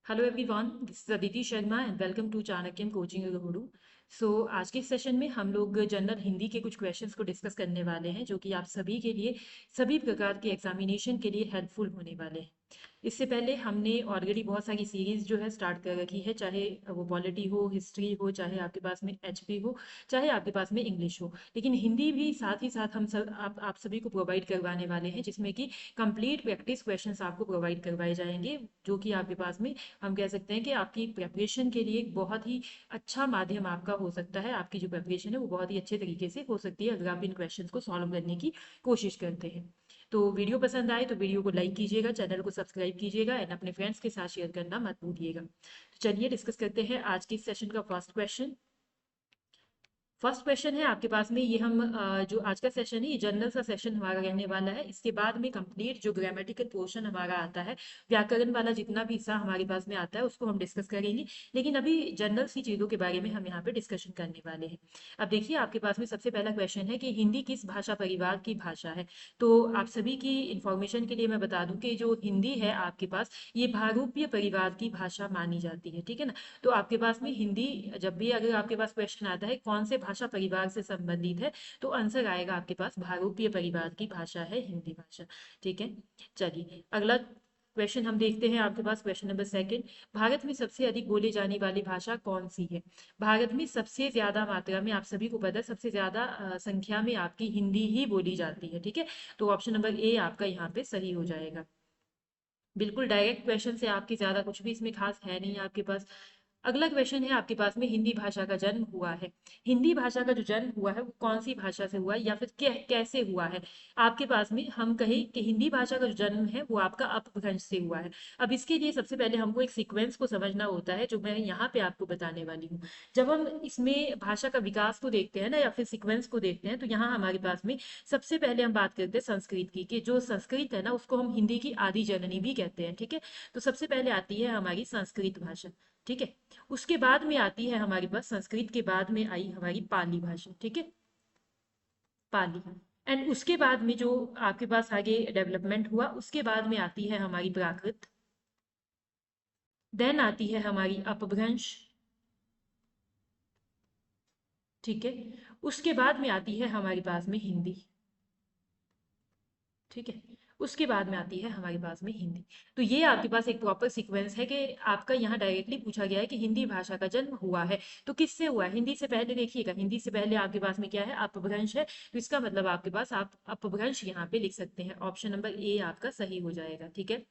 Hello everyone, this is Aditi Sharma and welcome to Chanakyan coaching Guru. So आज के session में हम लोग जनरल हिंदी के कुछ क्वेश्चंस को डिस्कस करने वाले हैं जो कि आप सभी के लिए सभी प्रकार के एग्जामिनेशन के लिए हेल्पफुल होने वाले हैं। इससे पहले हमने ऑलरेडी बहुत सारी सीरीज जो है स्टार्ट कर रखी है, चाहे वो पॉलिटी हो, हिस्ट्री हो, चाहे आपके पास में एचपी हो, चाहे आपके पास में इंग्लिश हो, लेकिन हिंदी भी साथ ही साथ हम सब आप सभी को प्रोवाइड करवाने वाले हैं, जिसमें कि कंप्लीट प्रैक्टिस क्वेश्चंस आपको प्रोवाइड करवाए जाएंगे, जो कि आपके पास में हम कह सकते हैं कि आपकी प्रेपरेशन के लिए एक बहुत ही अच्छा माध्यम आपका हो सकता है। आपकी जो प्रेपरेशन है वो बहुत ही अच्छे तरीके से हो सकती है अगर आप इन क्वेश्चंस को सॉल्व करने की कोशिश करते हैं। तो वीडियो पसंद आए तो वीडियो को लाइक कीजिएगा, चैनल को सब्सक्राइब कीजिएगा एंड अपने फ्रेंड्स के साथ शेयर करना मत भूलिएगा। तो चलिए डिस्कस करते हैं आज के सेशन का फर्स्ट क्वेश्चन। फर्स्ट क्वेश्चन है आपके पास में, ये हम जो आज का सेशन है ये जनरल सा सेशन हमारा रहने वाला है। इसके बाद में कंप्लीट जो ग्रामेटिकल पोर्शन हमारा आता है, व्याकरण वाला जितना भी हिस्सा हमारे पास में आता है उसको हम डिस्कस करेंगे, लेकिन अभी जनरल सी चीज़ों के बारे में हम यहाँ पे डिस्कशन करने वाले हैं। अब देखिए आपके पास में सबसे पहला क्वेश्चन है कि हिंदी किस भाषा परिवार की भाषा है। तो आप सभी की इंफॉर्मेशन के लिए मैं बता दूं कि जो हिंदी है आपके पास, ये भारूपीय परिवार की भाषा मानी जाती है, ठीक है ना। तो आपके पास में हिंदी, जब भी अगर आपके पास क्वेश्चन आता है कौन से भाषा परिवार से संबंधित है, तो आंसर आएगा आपके पास भारूपीय परिवार की भाषा है हिंदी भाषा। ठीक है, चलिए अगला क्वेश्चन हम देखते हैं। आपके पास क्वेश्चन नंबर सेकंड, भारत में सबसे अधिक बोली जाने वाली भाषा कौन सी है। भारत में सबसे ज्यादा मात्रा में, आप सभी को पता है, सबसे ज्यादा संख्या में आपकी हिंदी ही बोली जाती है, ठीक है। तो ऑप्शन नंबर ए आपका यहाँ पे सही हो जाएगा। बिल्कुल डायरेक्ट क्वेश्चन से, आपकी ज्यादा कुछ भी इसमें खास है नहीं आपके पास। अगला क्वेश्चन है आपके पास में, हिंदी भाषा का जन्म हुआ है। हिंदी भाषा का जो जन्म हुआ है वो कौन सी भाषा से हुआ है या फिर कैसे हुआ है। आपके पास में हम कहें कि हिंदी भाषा का जो जन्म है वो आपका अपभ्रंश से हुआ है। अब इसके लिए सबसे पहले हमको एक सीक्वेंस को समझना होता है, जो मैं यहाँ पे आपको बताने वाली हूँ। जब हम इसमें भाषा का विकास को देखते हैं ना, या फिर सीक्वेंस को देखते हैं, तो यहाँ हमारे पास में सबसे पहले हम बात करते हैं संस्कृत की, कि जो संस्कृत है ना उसको हम हिंदी की आदि जननी भी कहते हैं, ठीक है। तो सबसे पहले आती है हमारी संस्कृत भाषा, ठीक है। उसके बाद में आती है हमारे पास, संस्कृत के बाद में आई हमारी पाली भाषा, ठीक है, पाली। एंड उसके बाद में जो आपके पास आगे डेवलपमेंट हुआ, उसके बाद में आती है हमारी प्राकृत, देन आती है हमारी अपभ्रंश, ठीक है। उसके बाद में आती है हमारे पास में हिंदी, ठीक है। उसके बाद में आती है हमारे पास में हिंदी। तो ये आपके पास एक प्रॉपर सीक्वेंस है कि आपका यहाँ डायरेक्टली पूछा गया है कि हिंदी भाषा का जन्म हुआ है तो किससे हुआ है। हिंदी से पहले देखिएगा, हिंदी से पहले आपके पास में क्या है, अपभ्रंश है। तो इसका मतलब आपके पास, आप अपभ्रंश यहाँ पे लिख सकते हैं। ऑप्शन नंबर ए आपका सही हो जाएगा, ठीक है।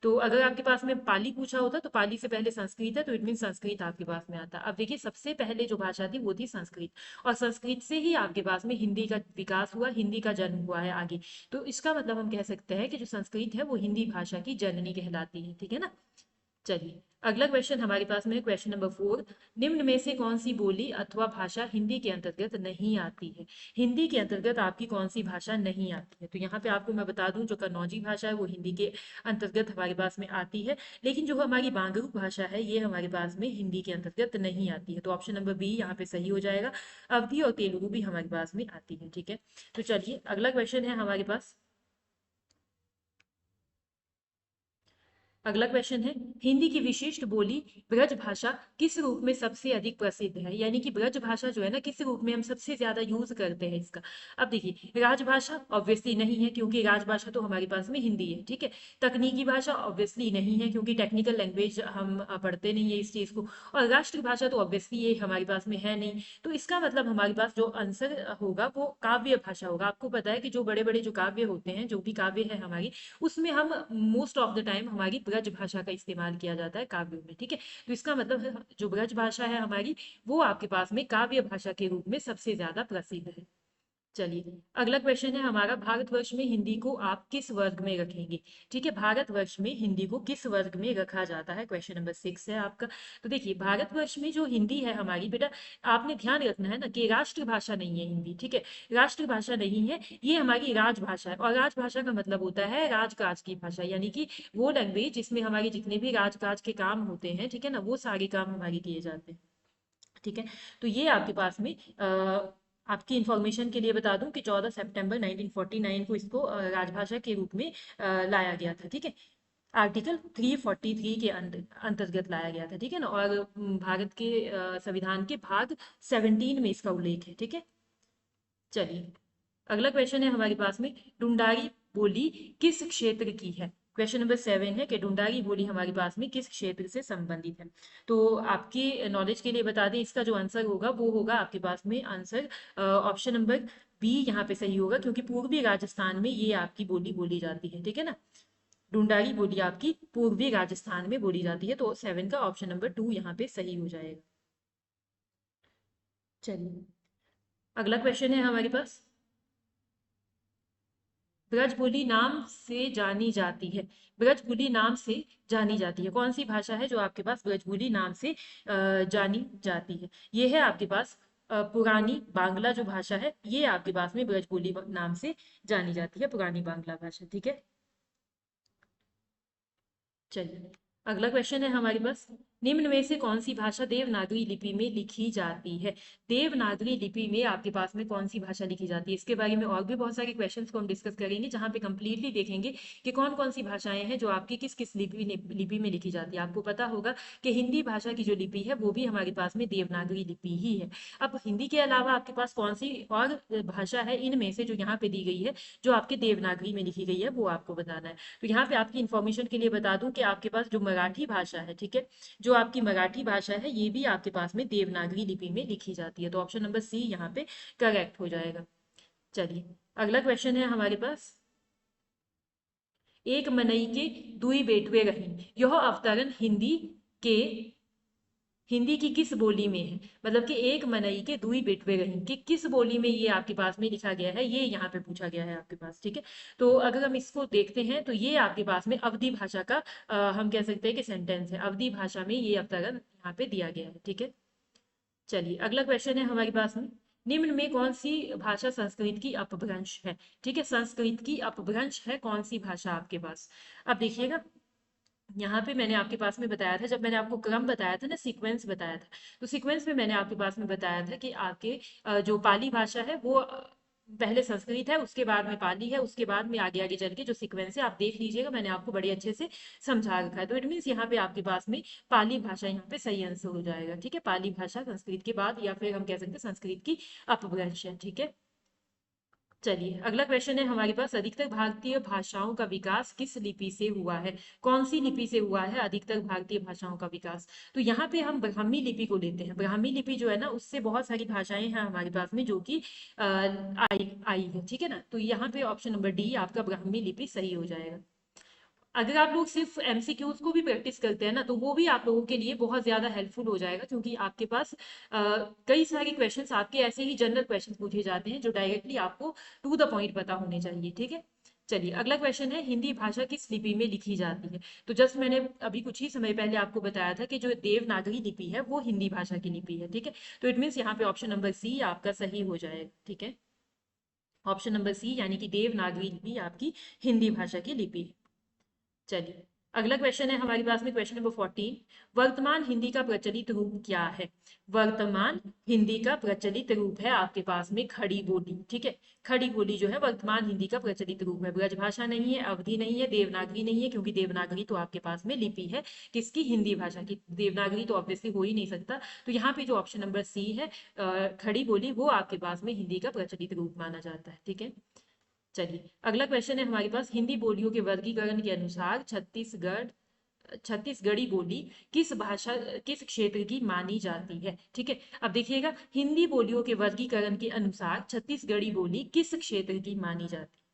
तो अगर आपके पास में पाली पूछा होता तो पाली से पहले संस्कृत है, तो इट मीन संस्कृत आपके पास में आता। अब देखिए सबसे पहले जो भाषा थी वो थी संस्कृत, और संस्कृत से ही आपके पास में हिंदी का विकास हुआ, हिंदी का जन्म हुआ है आगे। तो इसका मतलब हम कह सकते हैं कि जो संस्कृत है वो हिंदी भाषा की जननी कहलाती है, ठीक है ना। चलिए अगला क्वेश्चन हमारे पास में, क्वेश्चन नंबर फोर, निम्न में से कौन सी बोली अथवा भाषा हिंदी के अंतर्गत नहीं आती है। हिंदी के अंतर्गत आपकी कौन सी भाषा नहीं आती है। तो यहाँ पे आपको मैं बता दूं, जो कन्नौजी भाषा है वो हिंदी के अंतर्गत हमारे पास में आती है, लेकिन जो हमारी बांगरू भाषा है ये हमारे पास में हिंदी के अंतर्गत नहीं आती है। तो ऑप्शन नंबर बी यहाँ पे सही हो जाएगा। अवधी और तेलुगु भी हमारे पास में आती है, ठीक है। तो चलिए अगला क्वेश्चन है हमारे पास। अगला क्वेश्चन है, हिंदी की विशिष्ट बोली ब्रज भाषा किस रूप में सबसे अधिक प्रसिद्ध है। यानी कि ब्रज भाषा जो है ना, किस रूप में हम सबसे ज्यादा यूज करते हैं इसका। अब देखिए राजभाषा ऑब्वियसली नहीं है, क्योंकि राजभाषा तो हमारे पास में हिंदी है, ठीक है। तकनीकी भाषा ऑब्वियसली नहीं है, क्योंकि टेक्निकल लैंग्वेज हम पढ़ते नहीं है इस चीज को। और राष्ट्रभाषा तो ऑब्वियसली ये हमारे पास में है नहीं। तो इसका मतलब हमारे पास जो आंसर होगा वो काव्य भाषा होगा। आपको पता है कि जो बड़े बड़े जो काव्य होते हैं, जो भी काव्य है हमारी, उसमें हम मोस्ट ऑफ द टाइम हमारी ब्रज भाषा का इस्तेमाल किया जाता है काव्यों में, ठीक है। तो इसका मतलब है जो ब्रज भाषा है हमारी, वो आपके पास में काव्य भाषा के रूप में सबसे ज्यादा प्रसिद्ध है। चलिए अगला क्वेश्चन है हमारा, भारतवर्ष में हिंदी को आप किस वर्ग में रखेंगे। ठीक है, भारतवर्ष में हिंदी को किस वर्ग में रखा जाता है, क्वेश्चन नंबर सिक्स है आपका। तो देखिए भारतवर्ष में जो हिंदी है हमारी, बेटा आपने ध्यान रखना है ना कि राष्ट्रभाषा नहीं है हिंदी, ठीक है। राष्ट्रभाषा नहीं है, ये हमारी राजभाषा है, और राजभाषा का मतलब होता है राजकाज की भाषा, यानी कि वो लैंग्वेज जिसमें हमारी जितने भी राजकाज के काम होते हैं, ठीक है ना, वो सारे काम हमारे किए जाते हैं, ठीक है। तो ये आपके पास में आपकी इंफॉर्मेशन के लिए बता दूं कि 14 सितंबर 1949 को इसको राजभाषा के रूप में लाया गया था, ठीक है। आर्टिकल 343 के अंतर्गत लाया गया था, ठीक है ना। और भारत के संविधान के भाग 17 में इसका उल्लेख है, ठीक है। चलिए अगला क्वेश्चन है हमारे पास में, ढूंढारी बोली किस क्षेत्र की है। क्वेश्चन नंबर 7 है कि ढूंढारी बोली हमारे पास में किस क्षेत्र से संबंधित है। तो आपके नॉलेज के लिए बता दें, इसका जो आंसर होगा वो होगा आपके पास में आंसर ऑप्शन नंबर बी यहाँ पे सही होगा, क्योंकि पूर्वी राजस्थान में ये आपकी बोली बोली जाती है, ठीक है ना। ढूंढारी बोली आपकी पूर्वी राजस्थान में बोली जाती है, तो 7 का ऑप्शन नंबर 2 यहाँ पे सही हो जाएगा। चलिए अगला क्वेश्चन है हमारे पास, ब्रजबुली नाम से जानी जाती है। ब्रजबुली नाम से जानी जाती है, कौन सी भाषा है जो आपके पास ब्रजबुली नाम से जानी जाती है। ये है आपके पास पुरानी बांग्ला जो भाषा है, ये आपके पास में ब्रजबुली नाम से जानी जाती है, पुरानी बांग्ला भाषा, ठीक है। चलिए अगला क्वेश्चन है हमारे पास, निम्न में से कौन सी भाषा देवनागरी लिपि में लिखी जाती है। देवनागरी लिपि में आपके पास में कौन सी भाषा लिखी जाती है, इसके बारे में और भी बहुत सारे क्वेश्चंस को हम डिस्कस करेंगे, जहां पे कंप्लीटली देखेंगे कि कौन कौन सी भाषाएं हैं जो आपकी किस किस लिपि में लिखी जाती है। आपको पता होगा कि हिंदी भाषा की जो लिपि है वो भी हमारे पास में देवनागरी लिपि ही है। अब हिंदी के अलावा आपके पास कौन सी और भाषा है इनमें से जो यहाँ पे दी गई है, जो आपके देवनागरी में लिखी गई है, वो आपको बताना है। तो यहाँ पे आपकी इन्फॉर्मेशन के लिए बता दूं कि आपके पास जो मराठी भाषा है, ठीक है, जो आपकी मराठी भाषा है ये भी आपके पास में देवनागरी लिपि में लिखी जाती है, तो ऑप्शन नंबर सी यहाँ पे करेक्ट हो जाएगा। चलिए अगला क्वेश्चन है हमारे पास, एक मनई के दुई बेटवे रहीन, यह अवतरण के हिंदी की किस बोली में है। मतलब कि एक मनई के दुई बेटवे रहीन कि किस बोली में ये आपके पास में लिखा गया है, ये यहाँ पे पूछा गया है आपके पास, ठीक है। तो अगर हम इसको देखते हैं तो ये आपके पास में अवधी भाषा का हम कह सकते हैं कि सेंटेंस है, अवधी भाषा में ये अवतरण यहाँ पे दिया गया है, ठीक है। चलिए अगला क्वेश्चन है हमारे पास में, निम्न में कौन सी भाषा संस्कृत की अपभ्रंश है। ठीक है, संस्कृत की अपभ्रंश है कौन सी भाषा आपके पास। अब देखिएगा यहाँ पे मैंने आपके पास में बताया था, जब मैंने आपको क्रम बताया था ना, सीक्वेंस बताया था, तो सीक्वेंस में मैंने आपके पास में बताया था कि आपके जो पाली भाषा है वो पहले संस्कृत है, उसके बाद में पाली है, उसके बाद में आगे आगे चल के जो सीक्वेंस है आप देख लीजिएगा, मैंने आपको बड़े अच्छे से समझा रखा है। तो इट मीन्स यहाँ पे आपके पास में पाली भाषा यहाँ पे सही आंसर हो जाएगा, ठीक है। पाली भाषा संस्कृत के बाद, या फिर हम कह सकते हैं संस्कृत की अपभ्रंश है, ठीक है। चलिए अगला क्वेश्चन है हमारे पास, अधिकतर भारतीय भाषाओं का विकास किस लिपि से हुआ है। कौन सी लिपि से हुआ है अधिकतर भारतीय भाषाओं का विकास। तो यहाँ पे हम ब्राह्मी लिपि को लेते हैं, ब्राह्मी लिपि जो है ना उससे बहुत सारी भाषाएं हैं हमारे पास में जो कि आई आई है, ठीक है ना। तो यहाँ पे ऑप्शन नंबर डी आपका ब्राह्मी लिपि सही हो जाएगा। अगर आप लोग सिर्फ एमसीक्यूज को भी प्रैक्टिस करते हैं ना, तो वो भी आप लोगों के लिए बहुत ज्यादा हेल्पफुल हो जाएगा, क्योंकि आपके पास कई सारे क्वेश्चंस आपके ऐसे ही जनरल क्वेश्चंस पूछे जाते हैं जो डायरेक्टली आपको टू द पॉइंट पता होने चाहिए, ठीक है। चलिए अगला क्वेश्चन है, हिंदी भाषा किस लिपि में लिखी जाती है। तो जस्ट मैंने अभी कुछ ही समय पहले आपको बताया था कि जो देवनागरी लिपि है वो हिंदी भाषा की लिपि है, ठीक है। तो इट मीन्स यहाँ पे ऑप्शन नंबर सी आपका सही हो जाएगा, ठीक है। ऑप्शन नंबर सी यानी कि देवनागरी लिपि आपकी हिंदी भाषा की लिपि है। चलिए अगला क्वेश्चन है हमारे पास में, क्वेश्चन नंबर 14, वर्तमान हिंदी का प्रचलित रूप क्या है। वर्तमान हिंदी का प्रचलित रूप है आपके पास में खड़ी बोली, ठीक है। खड़ी बोली जो है वर्तमान हिंदी का प्रचलित रूप है, ब्रजभाषा नहीं है, अवधि नहीं है, देवनागरी नहीं है, क्योंकि देवनागरी तो आपके पास में लिपि है किसकी, हिंदी भाषा की, देवनागरी तो ऑब्वियसली हो ही नहीं सकता। तो यहाँ पे जो ऑप्शन नंबर सी है खड़ी बोली, वो आपके पास में हिंदी का प्रचलित रूप माना जाता है, ठीक है। चलिए अगला क्वेश्चन है हमारे पास, हिंदी बोलियों के वर्गीकरण के अनुसार छत्तीसगढ़ी बोली किस भाषा किस क्षेत्र की मानी जाती है। ठीक है, अब देखिएगा हिंदी बोलियों के वर्गीकरण के अनुसार छत्तीसगढ़ी बोली किस क्षेत्र की मानी जाती है।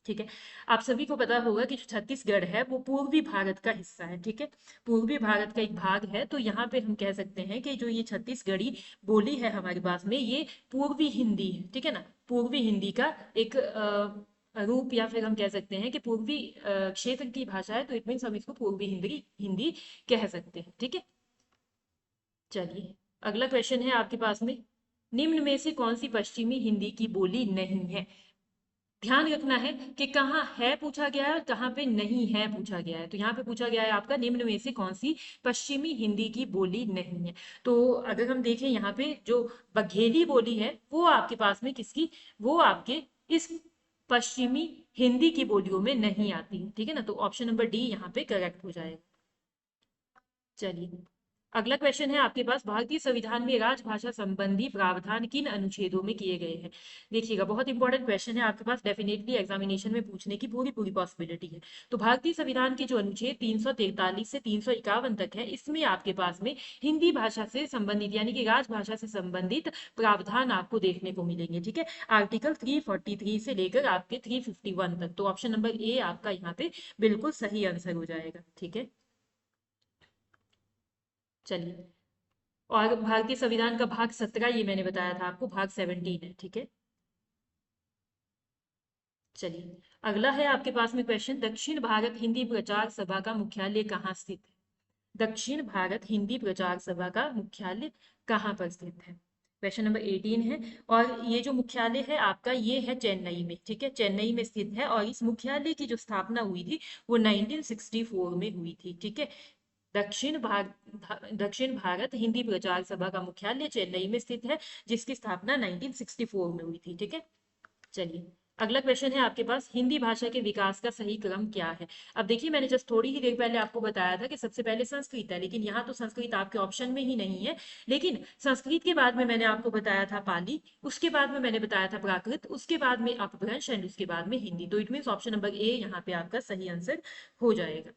ठीक है, आप सभी को पता होगा कि जो छत्तीसगढ़ है वो पूर्वी भारत का हिस्सा है, ठीक है, पूर्वी भारत का एक भाग है। तो यहाँ पे हम कह सकते हैं कि जो ये छत्तीसगढ़ी बोली है हमारे पास में, ये पूर्वी हिंदी है, ठीक है ना, पूर्वी हिंदी का एक रूप, या फिर हम कह सकते हैं कि पूर्वी क्षेत्र की भाषा है, तो इट मीन्स हम इसको पूर्वी हिंदी हिंदी कह सकते हैं, ठीक है। चलिए अगला क्वेश्चन है आपके पास में, निम्न में से कौन सी पश्चिमी हिंदी की बोली नहीं है। ध्यान रखना है कि कहाँ है पूछा गया है और कहाँ पे नहीं है पूछा गया है। तो यहाँ पे पूछा गया है आपका, निम्न में से कौन सी पश्चिमी हिंदी की बोली नहीं है। तो अगर हम देखें यहाँ पे जो बघेली बोली है वो आपके पास में किसकी, वो आपके इस पश्चिमी हिंदी की बोलियों में नहीं आती। ठीक है ना, तो ऑप्शन नंबर डी यहाँ पे करेक्ट हो जाएगा। चलिए, अगला क्वेश्चन है आपके पास, भारतीय संविधान में राजभाषा संबंधी प्रावधान किन अनुच्छेदों में किए गए हैं। देखिएगा, बहुत इंपॉर्टेंट क्वेश्चन है आपके पास, डेफिनेटली एग्जामिनेशन में पूछने की पूरी पूरी पॉसिबिलिटी है। तो भारतीय संविधान के जो अनुच्छेद 343 से 351 तक है, इसमें आपके पास में हिंदी भाषा से संबंधित यानी कि राजभाषा से संबंधित प्रावधान आपको देखने को मिलेंगे। ठीक है, आर्टिकल 343 से लेकर आपके 351 तक। तो ऑप्शन नंबर ए आपका यहाँ पे बिल्कुल सही आंसर हो जाएगा। ठीक है, चलिए, और भारतीय संविधान का भाग 17 ये मैंने बताया था आपको, भाग 17 है। ठीक है, चलिए, अगला है आपके पास में क्वेश्चन, दक्षिण भारत हिंदी प्रचार सभा का मुख्यालय कहाँ स्थित है। दक्षिण भारत हिंदी प्रचार सभा का मुख्यालय कहाँ पर स्थित है। क्वेश्चन नंबर 18 है, और ये जो मुख्यालय है आपका, ये है चेन्नई में। ठीक है, चेन्नई में स्थित है, और इस मुख्यालय की जो स्थापना हुई थी वो 1964 में हुई थी। ठीक है, दक्षिण भारत हिंदी प्रचार सभा का मुख्यालय चेन्नई में स्थित है, जिसकी स्थापना 1964 में हुई थी। ठीक है, चलिए, अगला क्वेश्चन है आपके पास, हिंदी भाषा के विकास का सही क्रम क्या है। अब देखिए, मैंने जस्ट थोड़ी ही देर पहले आपको बताया था कि सबसे पहले संस्कृत है, लेकिन यहाँ तो संस्कृत आपके ऑप्शन में ही नहीं है। लेकिन संस्कृत के बाद में मैंने आपको बताया था पाली, उसके बाद में मैंने बताया था प्राकृत, उसके बाद में अपभ्रंश एंड उसके बाद में हिंदी। तो it mean option number A यहाँ पे आपका सही आंसर हो जाएगा।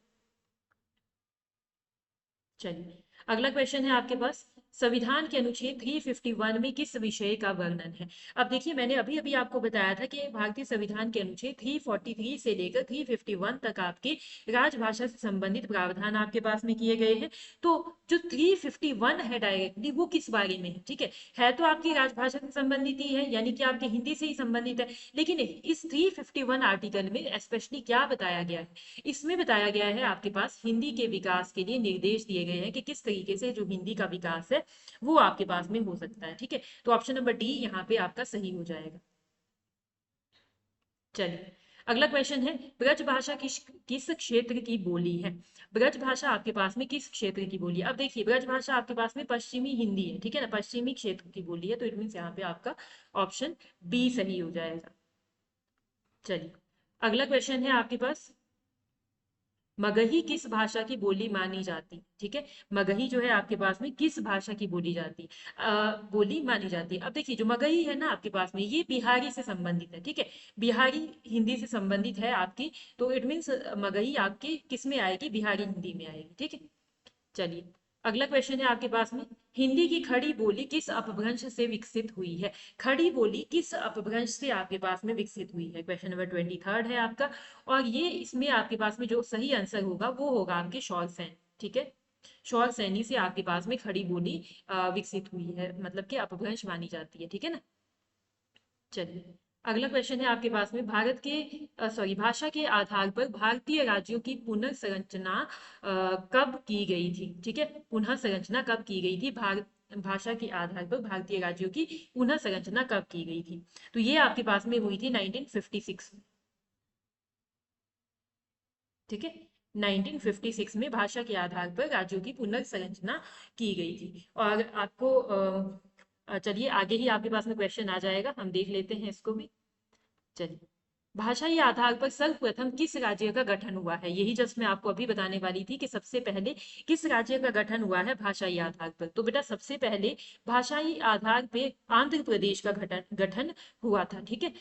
चलिए, अगला क्वेश्चन है आपके पास, संविधान के अनुच्छेद 351 में किस विषय का वर्णन है। अब देखिए, मैंने अभी अभी आपको बताया था कि भारतीय संविधान के अनुच्छेद 343 से लेकर 351 तक आपके राजभाषा से संबंधित प्रावधान आपके पास में किए गए हैं। तो जो 351 है डायरेक्टली वो किस बारे में है। ठीक है तो आपकी राजभाषा से संबंधित ही है, यानी कि आपके हिंदी से ही संबंधित है। लेकिन इस 351 आर्टिकल में स्पेशली क्या बताया गया है, इसमें बताया गया है आपके पास हिंदी के विकास के लिए निर्देश दिए गए हैं कि किस तरीके से जो हिंदी का विकास है वो आपके पास में हो सकता है। ठीक है, तो ऑप्शन नंबर डी यहाँ पे आपका सही हो जाएगा। चलिए, अगला क्वेश्चन है, ब्रज भाषा किस क्षेत्र की बोली है। ब्रज भाषा आपके पास में किस क्षेत्र की बोली है। अब देखिए, ब्रज भाषा आपके पास में पश्चिमी हिंदी है। ठीक है ना, पश्चिमी क्षेत्र की बोली है, तो इट मीन यहाँ पे आपका ऑप्शन बी सही हो जाएगा। चलिए, अगला क्वेश्चन है आपके पास, मगही किस भाषा की बोली मानी जाती। ठीक है, मगही जो है आपके पास में किस भाषा की बोली जाती बोली मानी जाती है। अब देखिए, जो मगही है ना आपके पास में, ये बिहारी से संबंधित है। ठीक है, बिहारी हिंदी से संबंधित है आपकी, तो इट मीन्स मगही आपकी किस में आएगी, बिहारी हिंदी में आएगी। ठीक है, चलिए, अगला क्वेश्चन है आपके पास में, हिंदी की खड़ी बोली किस अपभ्रंश से विकसित हुई है। खड़ी बोली किस अपभ्रंश से आपके पास में विकसित हुई है। क्वेश्चन नंबर 23 है आपका, और ये इसमें आपके पास में जो सही आंसर होगा वो होगा आपके शौर सैन। ठीक है, शौर सैनी से आपके पास में खड़ी बोली विकसित हुई है, मतलब कि अपभ्रंश मानी जाती है। ठीक है ना, चलिए, अगला क्वेश्चन है आपके पास में, भारत के सॉरी भाषा के आधार पर भारतीय राज्यों की पुनर्संरचना कब की गई थी। ठीक है, पुनः संरचना कब की गई थी, भारत भाषा के आधार पर भारतीय राज्यों की पुनः संरचना कब की गई थी। तो ये आपके पास में हुई थी 1956 में। ठीक है, 1956 में भाषा के आधार पर राज्यों की पुनर्संरचना की गई थी। और आपको चलिए, आगे ही आपके पास में क्वेश्चन आ जाएगा, हम देख लेते हैं इसको भी। चलिए, भाषाई आधार पर सर्वप्रथम किस राज्य का गठन हुआ है। यही जस्ट मैं आपको अभी बताने वाली थी कि सबसे पहले किस राज्य का गठन हुआ है भाषाई आधार पर। तो बेटा, सबसे पहले भाषाई आधार पे आंध्र प्रदेश का गठन गठन हुआ था। ठीक है,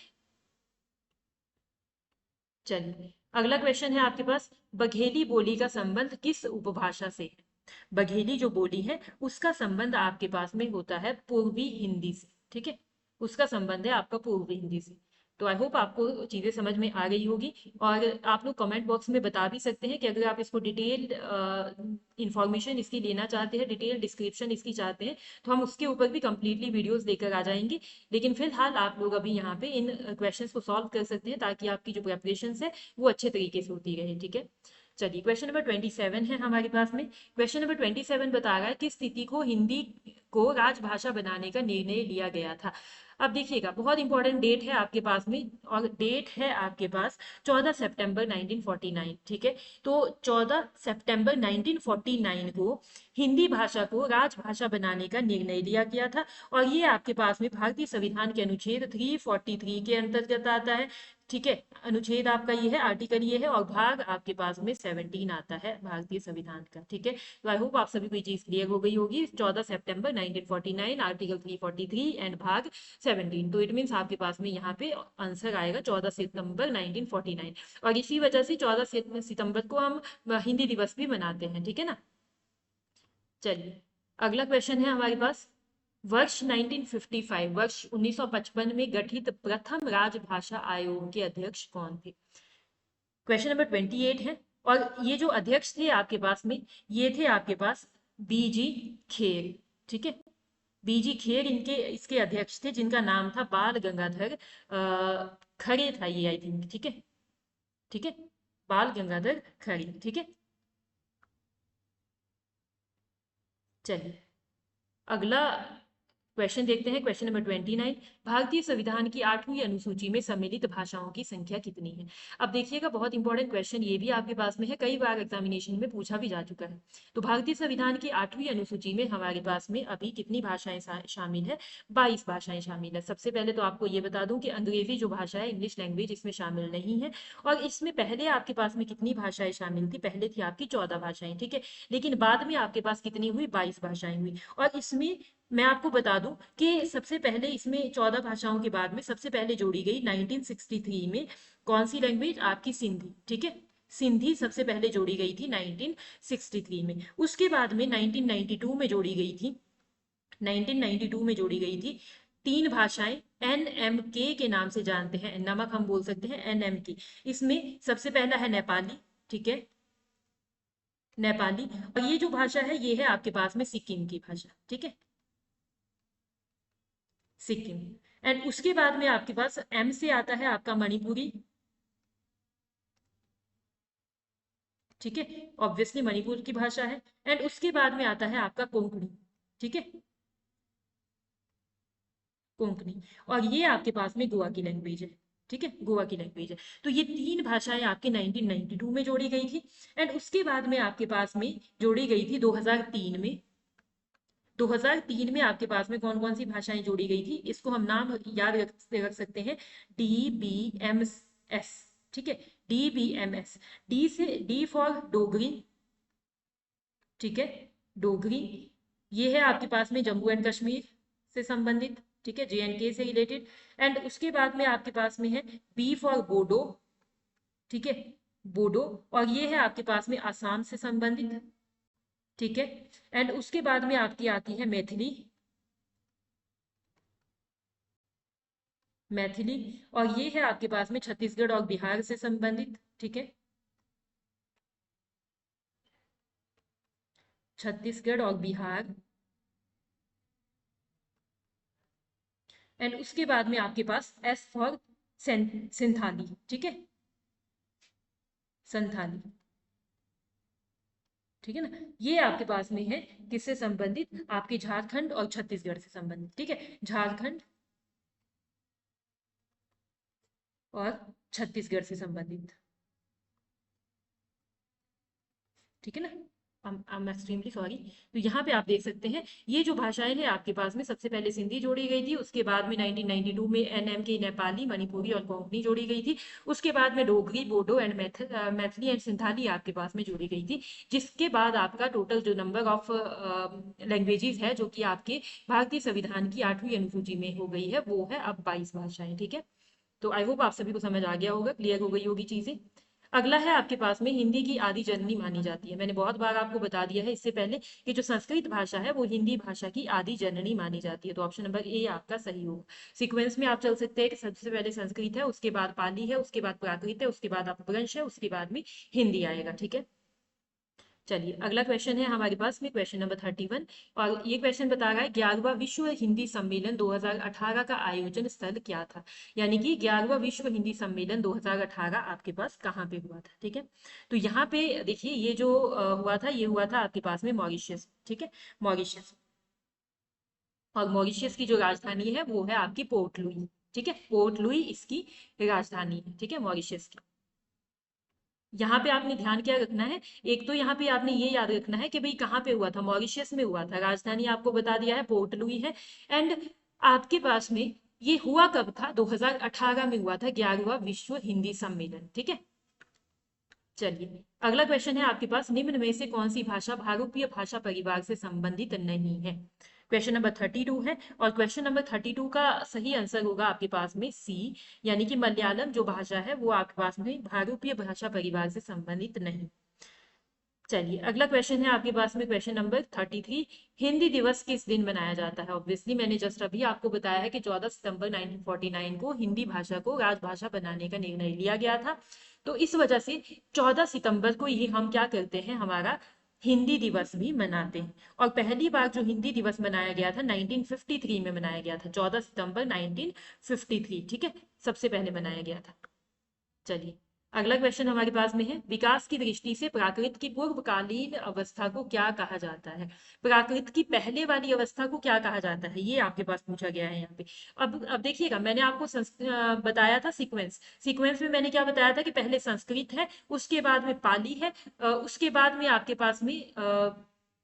चलिए, अगला क्वेश्चन है आपके पास, बघेली बोली का संबंध किस उपभाषा से है। बघेली जो बोली है उसका संबंध आपके पास में होता है पूर्वी हिंदी से। ठीक है, उसका संबंध है आपका पूर्वी हिंदी से। तो आई होप आपको चीजें समझ में आ गई होगी, और आप लोग कमेंट बॉक्स में बता भी सकते हैं कि अगर आप इसको डिटेल्ड इंफॉर्मेशन इसकी लेना चाहते हैं, डिटेल डिस्क्रिप्शन इसकी चाहते हैं, तो हम उसके ऊपर भी कंप्लीटली वीडियोस लेकर आ जाएंगे। लेकिन फिलहाल आप लोग अभी यहाँ पे इन क्वेश्चंस को सॉल्व कर सकते हैं, ताकि आपकी जो प्रेपरेशन है वो अच्छे तरीके से होती रहे। ठीक है, चलिए, क्वेश्चन नंबर 27 है हमारे पास में। क्वेश्चन नंबर 27 बता रहा है कि स्थिति को हिंदी को राजभाषा बनाने का निर्णय लिया गया था। अब देखिएगा, बहुत इंपॉर्टेंट डेट है आपके पास में, और डेट है आपके पास 14 सितंबर 1949। ठीक है, तो 14 सितंबर 1949 को हिंदी भाषा को राजभाषा बनाने का निर्णय लिया गया था, और ये आपके पास में भारतीय संविधान के अनुच्छेद 343 के अंतर्गत आता है। ठीक है, अनुच्छेद आपका ये है, आर्टिकल ये है, और भाग आपके पास में 17 आता है भारतीय संविधान का। ठीक है, तो आई होप आप सभी को ये चीज क्लियर हो गई होगी। 14 सितंबर 1949, आर्टिकल 343 एंड भाग 17। तो इट मीन्स आपके पास में यहाँ पे आंसर आएगा 14 सितंबर 1949। और इसी वजह से 14 सितंबर को हम हिंदी दिवस भी मनाते हैं। ठीक है ना। चलिए, अगला क्वेश्चन है हमारे पास। वर्ष 1955, वर्ष 1955 में गठित प्रथम राजभाषा आयोग के अध्यक्ष कौन थे? क्वेश्चन नंबर 28 है। और ये जो अध्यक्ष थे आपके पास में, ये थे आपके पास बीजी खेर। ठीक है, बीजी खेर इनके इसके अध्यक्ष थे, जिनका नाम था बाल गंगाधर खड़े था ये, आई थिंक। ठीक है, ठीक है, बाल गंगाधर खड़े। ठीक है, चलिए अगला क्वेश्चन देखते हैं। क्वेश्चन नंबर 29, भारतीय संविधान की 8वीं अनुसूची में सम्मिलित भाषाओं की संख्या कितनी है? अब देखिएगा, बहुत इंपॉर्टेंट क्वेश्चन ये भी आपके पास में है, कई बार एग्जामिनेशन में पूछा भी जा चुका है। तो भारतीय संविधान की 8वीं अनुसूची में हमारे पास में अभी कितनी भाषाएं शामिल है? 22 भाषाएं शामिल है। सबसे पहले तो आपको ये बता दूं कि अंग्रेजी जो भाषा है, इंग्लिश लैंग्वेज, इसमें शामिल नहीं है। और इसमें पहले आपके पास में कितनी भाषाएं शामिल थी? पहले थी आपकी 14 भाषाएं। ठीक है, लेकिन बाद में आपके पास कितनी हुई? 22 भाषाएं हुई। और इसमें मैं आपको बता दूं कि सबसे पहले इसमें 14 भाषाओं के बाद में सबसे पहले जोड़ी गई 1963 में कौन सी लैंग्वेज? आपकी सिंधी। ठीक है, सिंधी सबसे पहले जोड़ी गई थी 1963 में। उसके बाद में 1992 में जोड़ी गई थी, 1992 में जोड़ी गई थी तीन भाषाएं, NMK के नाम से जानते हैं, नमक हम बोल सकते हैं, NMK। इसमें सबसे पहला है नेपाली। ठीक है, नेपाली। और ये जो भाषा है, ये है आपके पास में सिक्किम की भाषा। ठीक है, सिक्किम। एंड उसके बाद में आपके पास M से आता है आपका मणिपुरी। ठीक है, ऑब्वियसली मणिपुर की भाषा है। एंड उसके बाद में आता है आपका कोंकणी। ठीक है, कोंकणी। और ये आपके पास में गोवा की लैंग्वेज है। ठीक है, गोवा की लैंग्वेज है। तो ये तीन भाषाएं आपके 1992 में जोड़ी गई थी। एंड उसके बाद में आपके पास में जोड़ी गई थी 2003 में। 2003 में आपके पास में कौन कौन सी भाषाएं जोड़ी गई थी? इसको हम नाम याद रख सकते हैं, DBMS। ठीक है, DBMS। डी से डी फॉर डोगरी। ठीक है, डोगरी। ये है आपके पास में जम्मू एंड कश्मीर से संबंधित। ठीक है, JNK से रिलेटेड। एंड उसके बाद में आपके पास में है B फॉर बोडो। ठीक है, बोडो। और ये है आपके पास में आसाम से संबंधित। ठीक है, एंड उसके बाद में आपकी आती है मैथिली। मैथिली। और ये है आपके पास में छत्तीसगढ़ और बिहार से संबंधित। ठीक है, छत्तीसगढ़ और बिहार। एंड उसके बाद में आपके पास S फॉर सिंथाली। ठीक है, संथाली। ठीक है ना, ये आपके पास में है किससे संबंधित? आपके झारखंड और छत्तीसगढ़ से संबंधित। ठीक है, झारखंड और छत्तीसगढ़ से संबंधित। ठीक है ना, आई एम एक्सट्रीमली सॉरी। तो यहाँ पे आप देख सकते हैं, ये जो भाषाएं हैं आपके पास में, सबसे पहले सिंधी जोड़ी गई थी, उसके बाद में 1992 में NMK नेपाली, मणिपुरी और कोंकणी जोड़ी गई थी। उसके बाद में डोगरी, बोडो एंड मैथिली एंड सिंथाली आपके पास में जोड़ी गई थी। जिसके बाद आपका टोटल जो नंबर ऑफ लैंग्वेजेस है, जो कि आपके भारतीय संविधान की 8वीं अनुसूची में हो गई है, वो है अब 22 भाषाएं। ठीक है, तो आई होप आप सभी को समझ आ गया होगा, क्लियर हो गई होगी चीजें। अगला है आपके पास में, हिंदी की आदि जननी मानी जाती है। मैंने बहुत बार आपको बता दिया है इससे पहले कि जो संस्कृत भाषा है वो हिंदी भाषा की आदि जननी मानी जाती है। तो ऑप्शन नंबर A आपका सही होगा। सीक्वेंस में आप चल सकते हैं कि सबसे पहले संस्कृत है, उसके बाद पाली है, उसके बाद प्राकृत है, उसके बाद अपभ्रंश है, उसके बाद में हिंदी आएगा। ठीक है, चलिए अगला क्वेश्चन है हमारे पास में, क्वेश्चन नंबर 31। और ये क्वेश्चन बता रहा है 11वां विश्व हिंदी सम्मेलन 2018 का आयोजन स्थल क्या था? यानी कि 11वां विश्व हिंदी सम्मेलन 2018 आपके पास कहाँ पे हुआ था? ठीक है, तो यहाँ पे देखिए, ये जो हुआ था, ये हुआ था आपके पास में मॉरिशस। ठीक है, मॉरिशस। और मॉरिशस की जो राजधानी है वो है आपकी पोर्ट लुई। ठीक है, पोर्ट लुई इसकी राजधानी है। ठीक है, मॉरिशस की। यहाँ पे आपने ध्यान क्या रखना है? एक तो यहाँ पे आपने ये याद रखना है कि भाई कहाँ पे हुआ था, मॉरिशस में हुआ था, राजधानी आपको बता दिया है पोर्ट लुई है। एंड आपके पास में ये हुआ कब था? 2018 में हुआ था 11वां विश्व हिंदी सम्मेलन। ठीक है, चलिए अगला क्वेश्चन है आपके पास, निम्न में से कौन सी भाषा भारतीय भाषा परिवार से संबंधित नहीं है? क्वेश्चन नंबर 32 है, और क्वेश्चन नंबर 32 का सही आंसर होगा आपके पास में सी, यानी कि मलयालम जो भाषा है वो आपके पास में भारतीय भाषा परिवार से संबंधित नहीं। चलिए अगला क्वेश्चन है आपके पास में, क्वेश्चन नंबर 33, हिंदी दिवस किस दिन मनाया जाता है? ऑब्वियसली मैंने जस्ट अभी आपको बताया है कि 14 सितंबर 1949 को हिंदी भाषा को राजभाषा बनाने का निर्णय लिया गया था। तो इस वजह से 14 सितंबर को ये हम क्या करते हैं, हमारा हिंदी दिवस भी मनाते हैं। और पहली बार जो हिंदी दिवस मनाया गया था 1953 में मनाया गया था, 14 सितंबर 1953। ठीक है, सबसे पहले मनाया गया था। चलिए अगला क्वेश्चन हमारे पास में है, विकास की दृष्टि से प्राकृत की पूर्वकालीन अवस्था को क्या कहा जाता है? प्राकृत की पहले वाली अवस्था को क्या कहा जाता है, ये आपके पास पूछा गया है यहाँ पे। अब देखिएगा, मैंने आपको बताया था सीक्वेंस। सीक्वेंस में मैंने क्या बताया था कि पहले संस्कृत है, उसके बाद में पाली है, उसके बाद में आपके पास में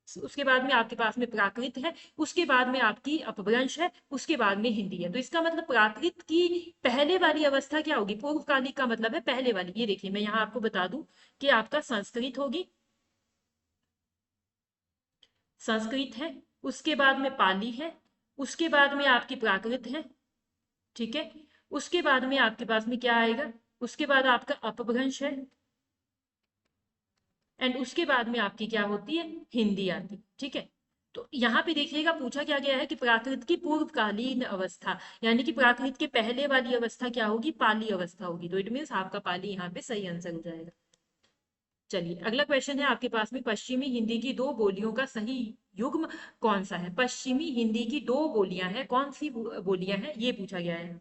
उसके बाद में आपके पास में प्राकृत है, उसके बाद में आपकी अपभ्रंश है, उसके बाद में हिंदी है। तो इसका मतलब प्राकृत की पहले वाली अवस्था क्या होगी? पूर्वकालिक का मतलब है पहले वाली। ये देखिए मैं यहाँ आपको बता दूं कि आपका संस्कृत होगी, संस्कृत है, उसके बाद में पाली है, उसके बाद में आपकी प्राकृत है। ठीक है, उसके बाद में आपके पास में क्या आएगा? उसके बाद आपका अपभ्रंश है, एंड उसके बाद में आपकी क्या होती है? हिंदी आती है। ठीक है, तो यहाँ पे देखिएगा पूछा क्या गया है कि प्राकृत की पूर्वकालीन अवस्था, यानी कि प्राकृत के पहले वाली अवस्था क्या होगी? पाली अवस्था होगी। तो इट मीन्स आपका पाली यहाँ पे सही आंसर हो जाएगा। चलिए अगला क्वेश्चन है आपके पास में, पश्चिमी हिंदी की दो बोलियों का सही युग्म कौन सा है? पश्चिमी हिंदी की दो बोलियां हैं, कौन सी बोलियां हैं ये पूछा गया है।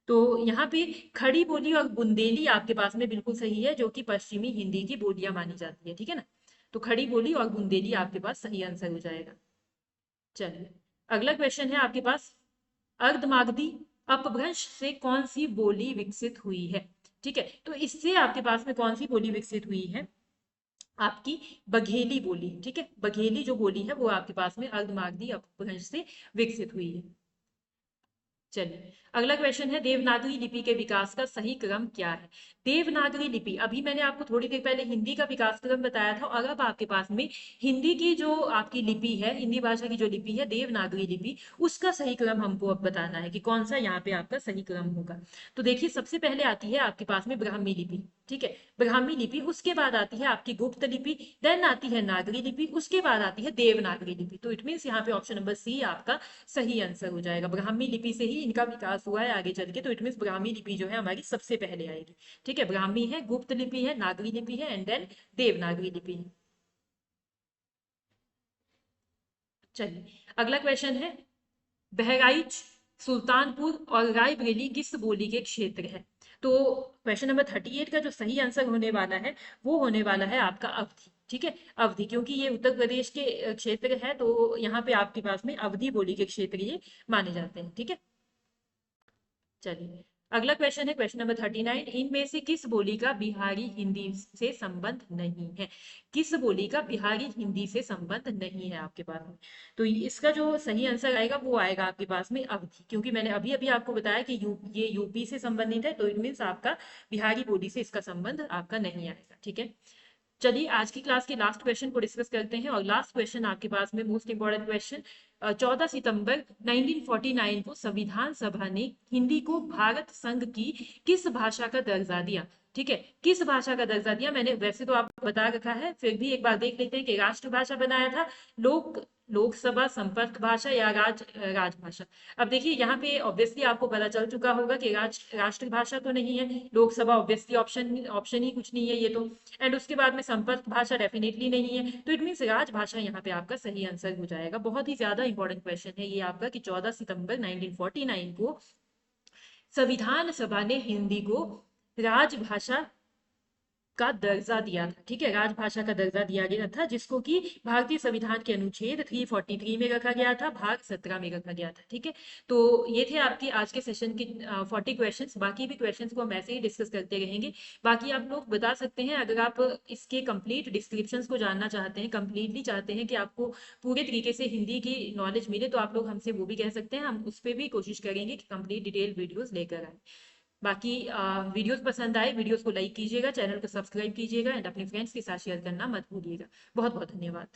तो यहाँ पे खड़ी बोली और बुंदेली आपके पास में बिल्कुल सही है, जो कि पश्चिमी हिंदी की बोलियां मानी जाती है। ठीक है ना, तो खड़ी बोली और बुंदेली आपके पास सही आंसर हो जाएगा। चलिए अगला क्वेश्चन है आपके पास, अर्धमागधी अपभ्रंश से कौन सी बोली विकसित हुई है? ठीक है, तो इससे आपके पास में कौन सी बोली विकसित हुई है? आपकी बघेली बोली। ठीक है, बघेली जो बोली है वो आपके पास में अर्धमागधी अपभ्रंश से विकसित हुई है। चलिए अगला क्वेश्चन है, देवनागरी लिपि के विकास का सही क्रम क्या है? देवनागरी लिपि, अभी मैंने आपको थोड़ी देर पहले हिंदी का विकास क्रम बताया था, और अब आपके पास में हिंदी की जो आपकी लिपि है, हिंदी भाषा की जो लिपि है देवनागरी लिपि, उसका सही क्रम हमको अब बताना है कि कौन सा यहाँ पे आपका सही क्रम होगा। तो देखिए सबसे पहले आती है आपके पास में ब्राह्मी लिपि। ठीक है, ब्राह्मी लिपि, उसके बाद आती है आपकी गुप्त लिपि, देन आती है नागरी लिपि, उसके बाद आती है देवनागरी लिपि। तो इट मीन्स यहाँ पे ऑप्शन नंबर सी आपका सही आंसर हो जाएगा। ब्राह्मी लिपि से ही इनका विकास हुआ है आगे चल के, तो इट मीन्स ब्राह्मी लिपि जो है हमारी सबसे पहले आएगी। ठीक है, ब्राह्मी है, गुप्त लिपि है, नागरी लिपि है, एंड देन देवनागरी लिपि है। चलिए अगला क्वेश्चन है, बहराइच, सुल्तानपुर और रायबरेली किस बोली के क्षेत्र है? तो क्वेश्चन नंबर 38 का जो सही आंसर होने वाला है वो होने वाला है आपका अवधी। ठीक है, अवधी, क्योंकि ये उत्तर प्रदेश के क्षेत्र है, तो यहाँ पे आपके पास में अवधी बोली के क्षेत्र ये माने जाते हैं। ठीक है, चलिए अगला क्वेश्चन है क्वेश्चन नंबर 39, इनमें से किस बोली का बिहारी हिंदी से संबंध नहीं है? किस बोली का बिहारी हिंदी से संबंध नहीं है आपके पास में? तो इसका जो सही आंसर आएगा वो आएगा आपके पास में अवधी, क्योंकि मैंने अभी अभी आपको बताया कि ये यूपी से संबंधित है, तो इट मीन्स आपका बिहारी बोली से इसका संबंध आपका नहीं आएगा। ठीक है, चलिए आज की क्लास के लास्ट क्वेश्चन को डिस्कस करते हैं, और लास्ट क्वेश्चन आपके पास में मोस्ट इंपॉर्टेंट क्वेश्चन, 14 सितंबर 1949 को संविधान सभा ने हिंदी को भारत संघ की किस भाषा का दर्जा दिया? ठीक है, किस भाषा का दर्जा दिया? मैंने वैसे तो आपको बता रखा है, फिर भी एक बार देख लेते हैं कि राष्ट्रभाषा बनाया था, लोकसभा संपर्क भाषा या राजभाषा। अब देखिए यहाँ पे ऑब्वियसली आपको पता चल चुका होगा कि राष्ट्रभाषा तो नहीं है, लोकसभा ऑब्वियसली ऑप्शन ऑप्शन ही कुछ नहीं है ये तो, एंड उसके बाद में संपर्क भाषा डेफिनेटली नहीं है, तो इट मीन्स राजभाषा यहाँ पे आपका सही आंसर हो जाएगा। बहुत ही ज्यादा इंपॉर्टेंट क्वेश्चन है ये आपका कि 14 सितंबर 1949 को संविधान सभा ने हिंदी को राजभाषा का दर्जा दिया था। ठीक है, राजभाषा का दर्जा दिया गया था, जिसको कि भारतीय संविधान के अनुच्छेद 343 में रखा गया था, भाग 17 में रखा गया था। ठीक है, तो ये थे आपके आज के सेशन के 40 क्वेश्चंस। बाकी भी क्वेश्चंस को हम ऐसे ही डिस्कस करते रहेंगे। बाकी आप लोग बता सकते हैं, अगर आप इसके कंप्लीट डिस्क्रिप्शंस को जानना चाहते हैं, कंप्लीटली चाहते हैं कि आपको पूरे तरीके से हिंदी की नॉलेज मिले, तो आप लोग हमसे वो भी कह सकते हैं, हम उस पर भी कोशिश करेंगे कि कंप्लीट डिटेल वीडियोस लेकर आए। बाकी वीडियोस पसंद आए, वीडियोस को लाइक कीजिएगा, चैनल को सब्सक्राइब कीजिएगा एंड अपने फ्रेंड्स के साथ शेयर करना मत भूलिएगा। बहुत बहुत धन्यवाद।